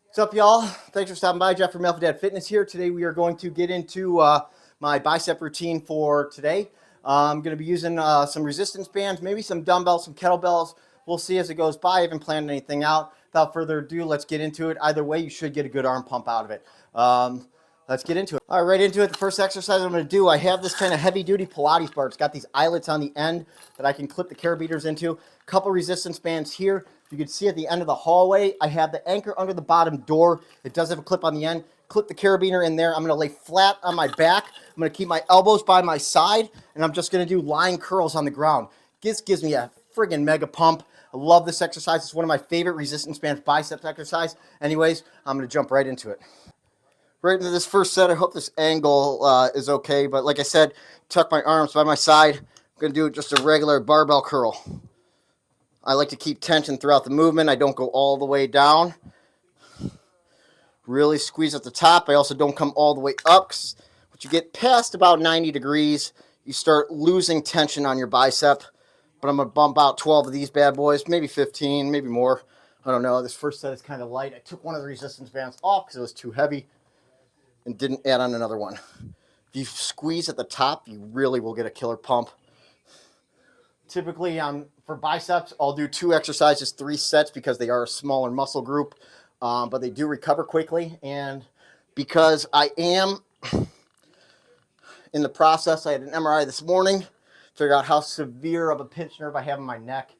What's up, y'all? Thanks for stopping by. Jeff from Alpha Dad Fitness here. Today we are going to get into my bicep routine for today. I'm going to be using some resistance bands, maybe some dumbbells, some kettlebells. We'll see as it goes by. I haven't planned anything out. Without further ado, let's get into it. Either way, you should get a good arm pump out of it. Let's get into it. All right, right into it. The first exercise I'm going to do, I have this kind of heavy-duty Pilates bar. It's got these eyelets on the end that I can clip the carabiners into. A couple resistance bands here. You can see at the end of the hallway, I have the anchor under the bottom door. It does have a clip on the end. Clip the carabiner in there. I'm going to lay flat on my back. I'm going to keep my elbows by my side, and I'm just going to do lying curls on the ground. This gives me a friggin' mega pump. I love this exercise. It's one of my favorite resistance bands biceps exercise. Anyways, I'm going to jump right into it. Right into this first set. I hope this angle is okay, but like I said, tuck my arms by my side. I'm going to do just a regular barbell curl. I like to keep tension throughout the movement. I don't go all the way down. Really squeeze at the top. I also don't come all the way up, because once you get past about 90 degrees, you start losing tension on your bicep. But I'm going to bump out 12 of these bad boys, maybe 15, maybe more. I don't know. This first set is kind of light. I took one of the resistance bands off because it was too heavy and didn't add on another one. If you squeeze at the top, you really will get a killer pump. Typically, for biceps, I'll do 2 exercises, 3 sets, because they are a smaller muscle group, but they do recover quickly. And because I am in the process, I had an MRI this morning, figure out how severe of a pinched nerve I have in my neck.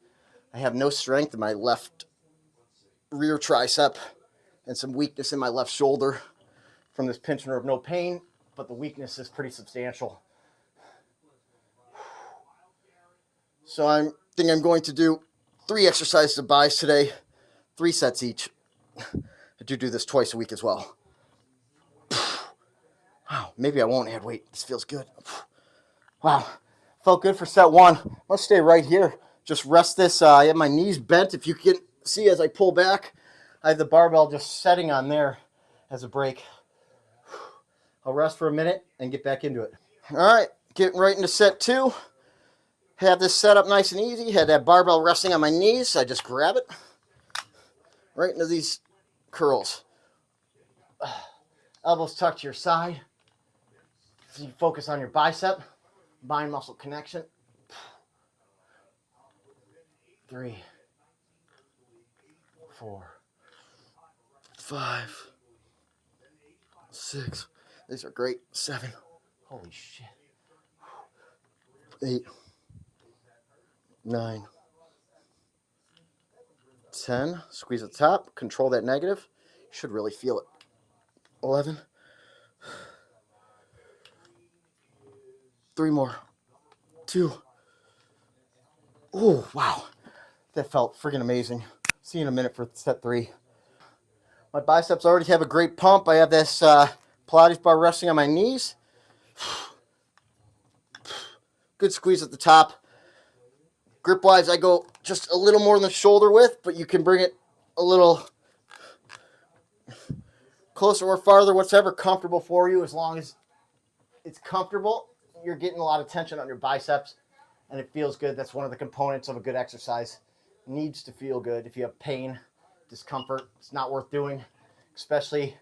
I have no strength in my left rear tricep and some weakness in my left shoulder from this pinched nerve. No pain, but the weakness is pretty substantial. So I think I'm going to do 3 exercises of biceps today, 3 sets each. I do this twice a week as well. Wow, maybe I won't add weight. This feels good. Wow, felt good for set 1. Let's stay right here. Just rest this. I have my knees bent. If you can see as I pull back, I have the barbell just setting on there as a break. I'll rest for a minute and get back into it. All right, getting right into set 2. Have this set up nice and easy. Had that barbell resting on my knees. I just grab it right into these curls. Elbows tucked to your side. So you focus on your bicep, mind muscle connection. 3, 4, 5, 6. These are great. 7. Holy shit. 8, 9, 10. Squeeze at the top. Control that negative. You should really feel it. 11. 3 more. 2. Oh, wow. That felt friggin' amazing. See you in a minute for set 3. My biceps already have a great pump. I have this Pilates bar resting on my knees. Good squeeze at the top. Grip-wise, I go just a little more than the shoulder width, but you can bring it a little closer or farther, whatever comfortable for you. As long as it's comfortable, you're getting a lot of tension on your biceps, and it feels good. That's one of the components of a good exercise. It needs to feel good. If you have pain, discomfort, it's not worth doing, especially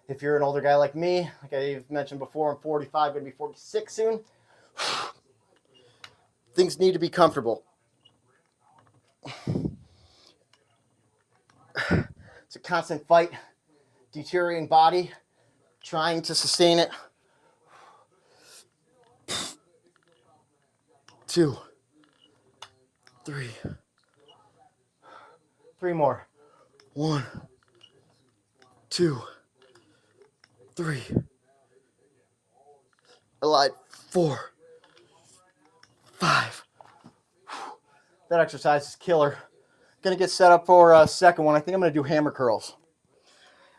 if you're an older guy like me. Like I've mentioned before, I'm 45, going to be 46 soon. Things need to be comfortable. It's a constant fight, deteriorating body, trying to sustain it. 2, 3. 3 more. 1, 2, 3. I lied. 4, 5. That exercise is killer. Gonna get set up for a second one. I think I'm gonna do hammer curls.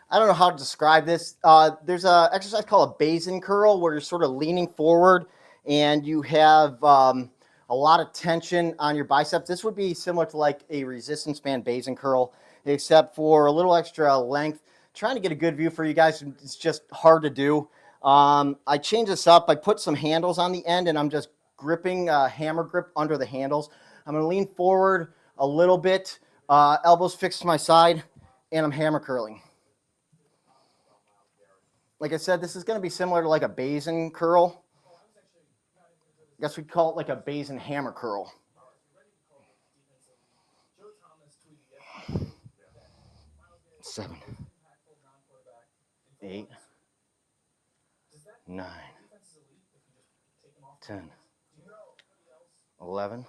I don't know how to describe this. There's an exercise called a Bayesian curl, where you're sort of leaning forward and you have a lot of tension on your biceps. This would be similar to like a resistance band Bayesian curl, except for a little extra length. Trying to get a good view for you guys. It's just hard to do. I changed this up. I put some handles on the end, and I'm just gripping hammer grip under the handles. I'm going to lean forward a little bit, elbows fixed to my side, and I'm hammer curling. like I said, this is going to be similar to like a Bayesian curl. I guess we'd call it like a Bayesian hammer curl. 7, 8, 9, 10, 11,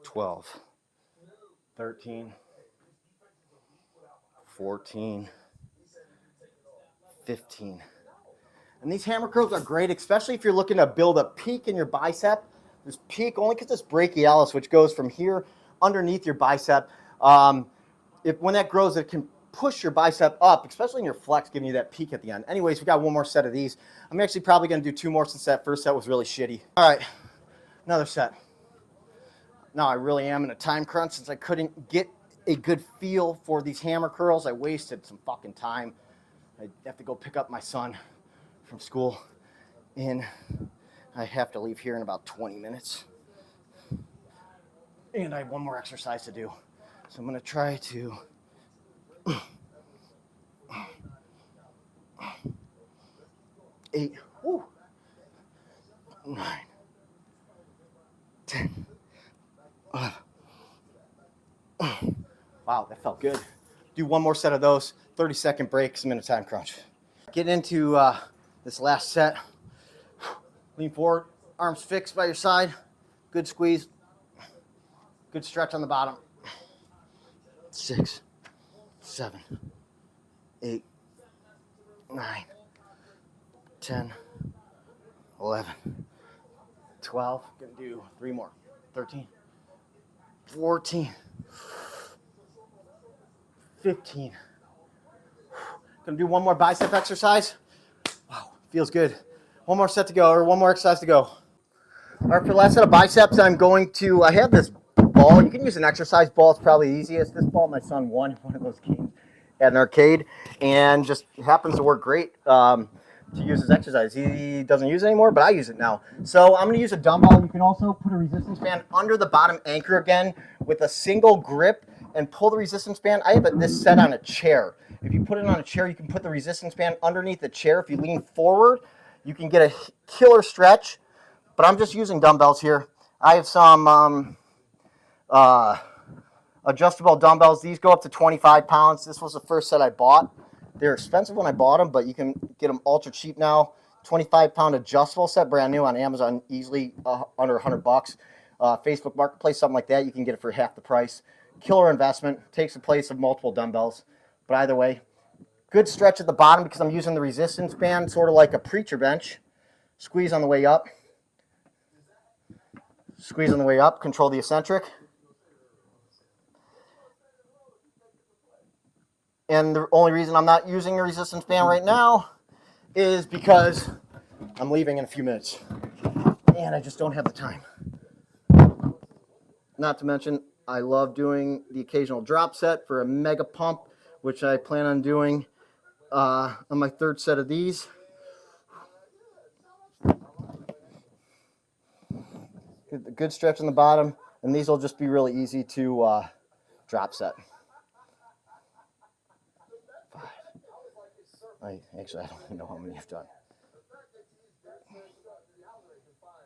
12, 13, 14, 15. And these hammer curls are great, especially if you're looking to build a peak in your bicep. This peak only because it's brachialis, which goes from here underneath your bicep. When that grows, it can push your bicep up, especially in your flex, giving you that peak at the end. Anyways, we got one more set of these. I'm actually probably going to do 2 more since that first set was really shitty. All right, another set. Now I really am in a time crunch since I couldn't get a good feel for these hammer curls. I wasted some fucking time. I have to go pick up my son from school, and I have to leave here in about 20 minutes. And I have one more exercise to do. So I'm going to try to 8, 9, 10, 11. Wow, that felt good. Do one more set of those. 30-second break, 'cause I'm in a time crunch. Get into this last set. Lean forward, arms fixed by your side. Good squeeze. Good stretch on the bottom. 6, 7, 8, 9, 10, 11, 12. Gonna do 3 more. 13, 14, 15. Gonna do one more bicep exercise. Wow, feels good. One more set to go, or one more exercise to go. All right, for the last set of biceps, I have this ball. You can use an exercise ball. It's probably the easiest. This ball my son won one of those games at an arcade, and just happens to work great to use as exercise. He doesn't use it anymore, but I use it now. So I'm going to use a dumbbell. You can also put a resistance band under the bottom anchor again with a single grip and pull the resistance band. I have this set on a chair. If you put it on a chair, you can put the resistance band underneath the chair. If you lean forward, you can get a killer stretch, but I'm just using dumbbells here. I have some adjustable dumbbells. These go up to 25 pounds. This was the first set I bought. They're expensive when I bought them, but you can get them ultra cheap now. 25-pound adjustable set, brand new on Amazon, easily under $100. Facebook Marketplace, something like that, you can get it for half the price. Killer investment, takes the place of multiple dumbbells. But either way, good stretch at the bottom because I'm using the resistance band, sort of like a preacher bench. Squeeze on the way up. Squeeze on the way up, control the eccentric. And the only reason I'm not using a resistance band right now is because I'm leaving in a few minutes. And I just don't have the time. Not to mention, I love doing the occasional drop set for a mega pump, which I plan on doing on my 3rd set of these. Good stretch on the bottom, and these will just be really easy to drop set. 5. I don't even know how many I've done.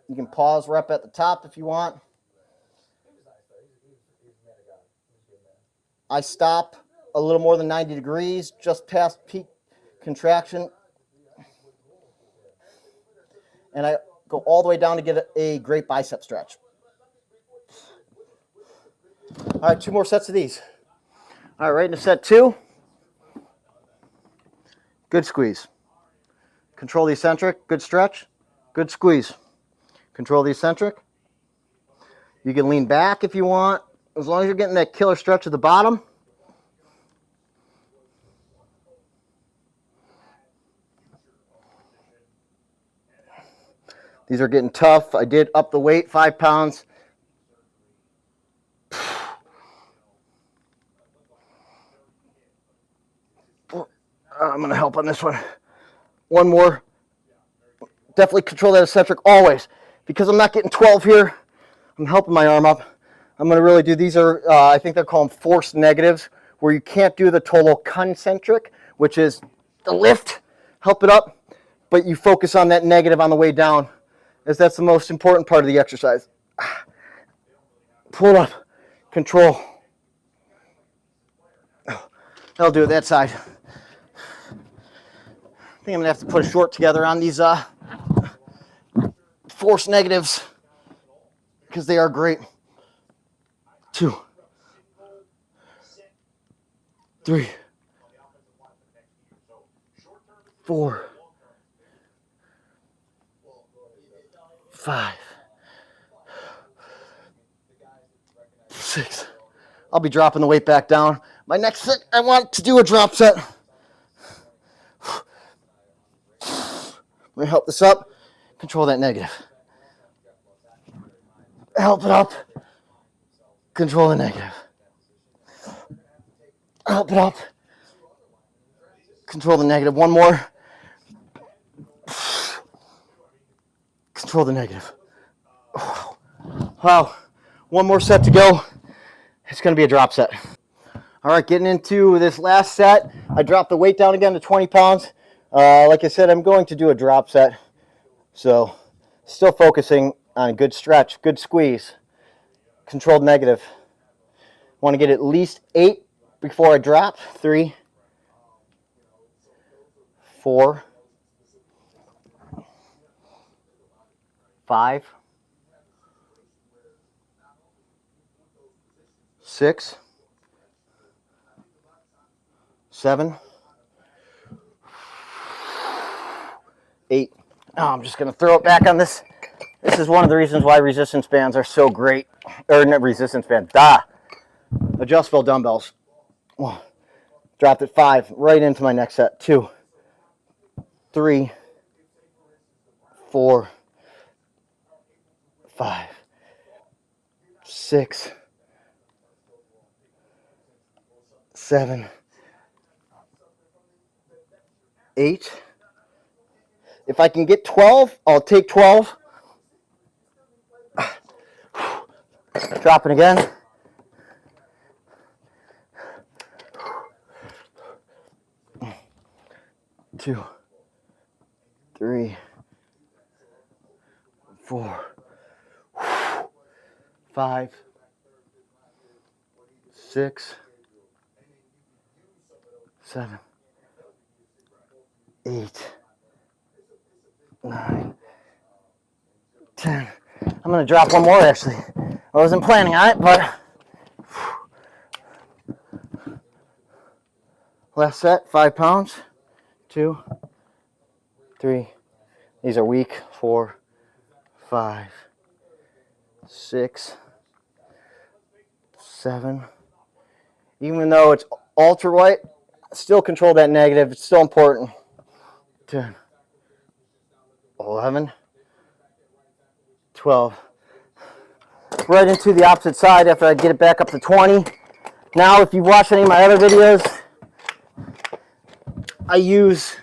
You can pause rep at the top if you want. I stop a little more than 90 degrees, just past peak contraction. And I go all the way down to get a great bicep stretch. All right, 2 more sets of these. All right, right into set 2. Good squeeze. Control the eccentric, good stretch, good squeeze. Control the eccentric. You can lean back if you want, as long as you're getting that killer stretch at the bottom. These are getting tough. I did up the weight 5 pounds. I'm going to help on this one. One more. Definitely control that eccentric always. Because I'm not getting 12 here, I'm helping my arm up. I'm going to really do, these are, I think they're called forced negatives, where you can't do the total concentric, which is the lift, help it up, but you focus on that negative on the way down, as that's the most important part of the exercise. Pull it up, control. That'll do it that side. I think I'm gonna have to put a short together on these force negatives because they are great. 2, 3, 4, 5, 6. I'll be dropping the weight back down. My next set, I want to do a drop set. Let me help this up. Control that negative. Help it up. Control the negative. Help it up. Control the negative. One more. Control the negative. Wow. One more set to go. It's going to be a drop set. All right, getting into this last set. I dropped the weight down again to 20 pounds. Like I said, I'm going to do a drop set. So still focusing on a good stretch, good squeeze. Controlled negative. Want to get at least 8 before I drop. 3, 4, 5, 6, 7, 8. Oh, I'm just going to throw it back on this. This is one of the reasons why resistance bands are so great. Or not resistance bands. Adjustable dumbbells. Oh, dropped at 5. Right into my next set. 2, 3, 4, 5, 6, 7, 8. If I can get 12, I'll take 12. Dropping again. Two, 3, 4, 5, 6, 7, 8, 9, 10. I'm going to drop one more actually. I wasn't planning on it, but last set, 5 pounds. 2, 3. These are weak. 4, 5, 6, 7. Even though it's ultra light, still control that negative. It's still important. 10, 11, 12. Right into the opposite side after I get it back up to 20. Now, if you've watched any of my other videos, I use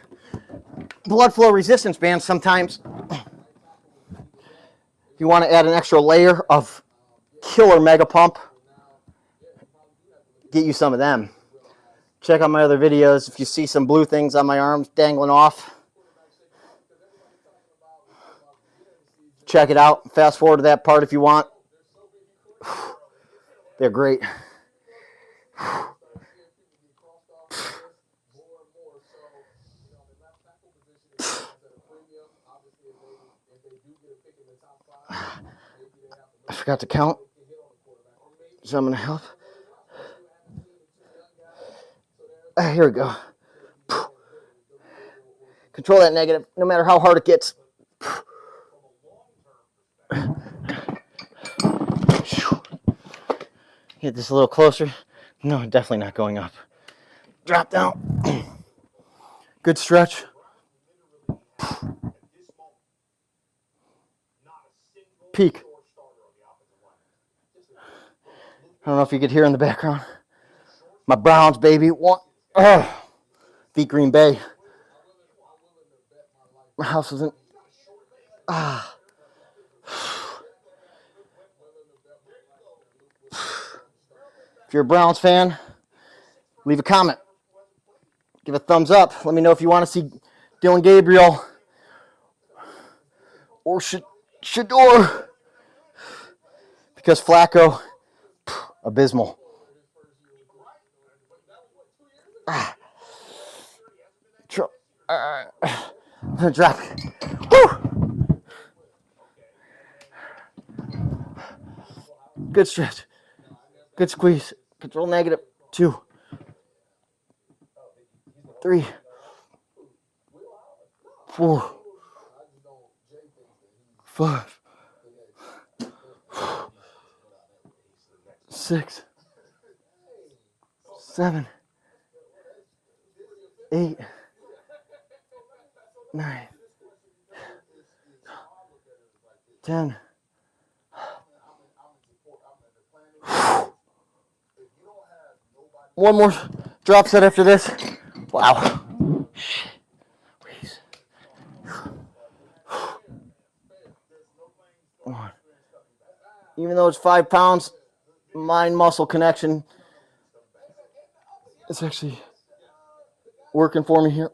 blood flow resistance bands sometimes. If you want to add an extra layer of killer mega pump, get you some of them. Check out my other videos. If you see some blue things on my arms dangling off, check it out. Fast forward to that part if you want. They're great. I forgot to count, so I'm going to help. Here we go. Control that negative, no matter how hard it gets. Get this a little closer. No, definitely not going up. Drop down. Good stretch. Peak. I don't know if you could hear in the background. My Browns, baby. Beat Green Bay. My house isn't. If you're a Browns fan, leave a comment. Give a thumbs up. Let me know if you want to see Dylan Gabriel or Shador, because Flacco, abysmal. Drop. Woo! Good stretch. Good squeeze. Control negative. 2, 3, 4, 5, 6, 7, 8, 9, 10. One more drop set after this. Wow. Even though it's 5 pounds, mind-muscle connection, it's actually working for me here.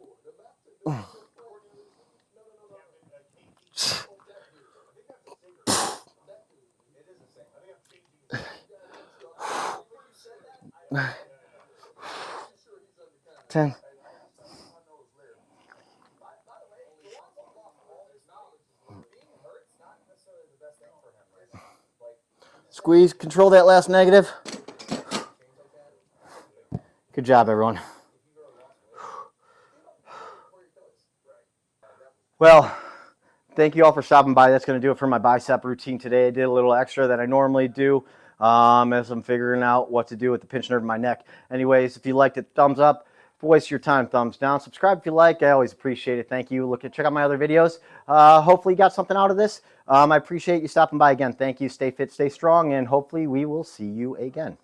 10. Squeeze, control that last negative. Good job, everyone. Well, thank you all for stopping by. That's going to do it for my bicep routine today. I did a little extra that I normally do as I'm figuring out what to do with the pinched nerve in my neck. Anyways, if you liked it, thumbs up. If you waste your time, thumbs down. Subscribe if you like. I always appreciate it. Thank you. Check out my other videos. Hopefully you got something out of this. I appreciate you stopping by again. Thank you. Stay fit, stay strong, and hopefully we will see you again.